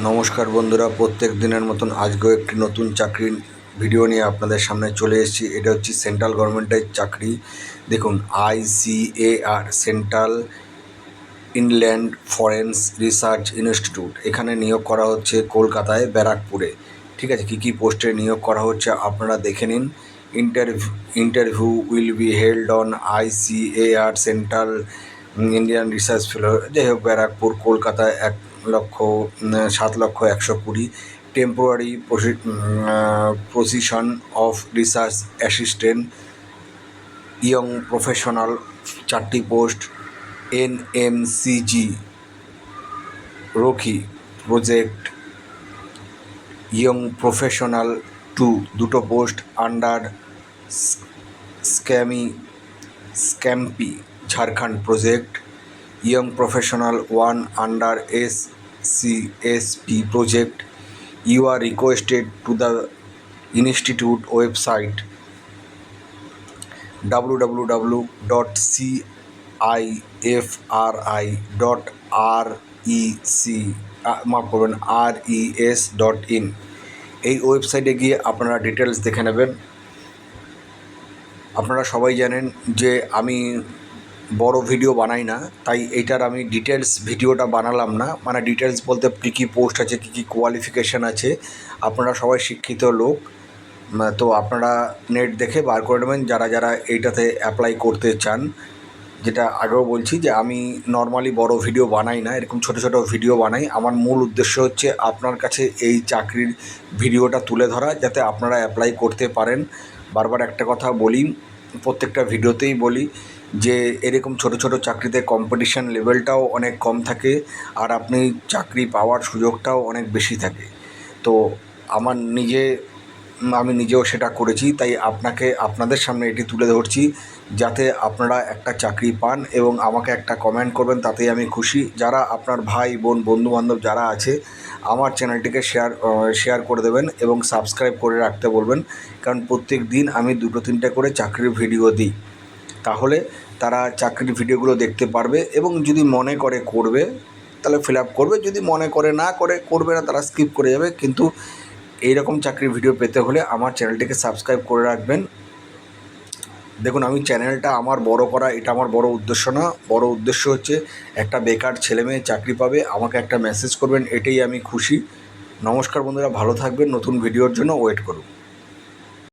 নমস্কার বন্ধুরা, প্রত্যেক দিনের মতন আজকেও একটি নতুন চাকরির ভিডিও নিয়ে আপনাদের সামনে চলে এসেছি। এটা হচ্ছে সেন্ট্রাল গভর্নমেন্টের চাকরি। দেখুন, ICAR central inland fisheries research institute, এখানে নিয়োগ করা হচ্ছে কলকাতায় ব্যারাকপুরে। ঠিক আছে, কী কী পোস্টে নিয়োগ করা হচ্ছে আপনারা দেখে নিন। Interview will be held on ICAR central Indian research fellow, যাই হোক, ব্যারাকপুর, কলকাতায় 7,01,20। Temporary position of research assistant young professional 4টি পোস্ট। NMCG রকি project young professional 2 post. Under scampi Jharkhand project young professional 1 under SCSP project. You are requested to the institute website www.cifri.res.in। এই ওয়েবসাইটে গিয়ে আপনারা details দেখে নেবেন। আপনারা সবাই জানেন যে আমি বড় ভিডিও বানাই না, তাই এইটার আমি ডিটেলস ভিডিওটা বানালাম না। মানে ডিটেলস বলতে কী কী পোস্ট আছে, কী কী কোয়ালিফিকেশান আছে। আপনারা সবাই শিক্ষিত লোক, তো আপনারা নেট দেখে বার করে নেবেন যারা যারা এইটাতে অ্যাপ্লাই করতে চান। যেটা আগেও বলছি যে আমি নর্মালি বড় ভিডিও বানাই না, এরকম ছোটো ছোটো ভিডিও বানাই। আমার মূল উদ্দেশ্য হচ্ছে আপনার কাছে এই চাকরির ভিডিওটা তুলে ধরা, যাতে আপনারা অ্যাপ্লাই করতে পারেন। বারবার একটা কথা বলি, প্রত্যেকটা ভিডিওতেই বলি যে এরকম ছোটো ছোটো চাকরিতে কম্পিটিশান লেভেলটাও অনেক কম থাকে, আর আপনি চাকরি পাওয়ার সুযোগটাও অনেক বেশি থাকে। তো আমি নিজেও সেটা করেছি, তাই আপনাদের সামনে এটি তুলে ধরছি, যাতে আপনারা একটা চাকরি পান এবং আমাকে একটা কমেন্ট করবেন, তাতেই আমি খুশি। যারা আপনার ভাই বোন বন্ধুবান্ধব যারা আছে, আমার চ্যানেলটিকে শেয়ার করে দেবেন এবং সাবস্ক্রাইব করে রাখতে বলবেন, কারণ প্রত্যেক দিন আমি 2-3টে করে চাকরির ভিডিও দিই। তাহলে তারা চাকরির ভিডিওগুলো দেখতে পারবে এবং যদি মনে করে করবে তাহলে ফিল আপ করবে, যদি মনে করে না করবে না, তারা স্কিপ করে যাবে। কিন্তু এইরকম চাকরির ভিডিও পেতে হলে আমার চ্যানেলটিকে সাবস্ক্রাইব করে রাখবেন। দেখুন, আমি চ্যানেলটা আমার বড় করা এটা আমার বড় উদ্দেশ্য না। বড় উদ্দেশ্য হচ্ছে একটা বেকার ছেলেমেয়ে চাকরি পাবে, আমাকে একটা মেসেজ করবেন, এটাই আমি খুশি। নমস্কার বন্ধুরা, ভালো থাকবেন। নতুন ভিডিওর জন্য ওয়েট করুন।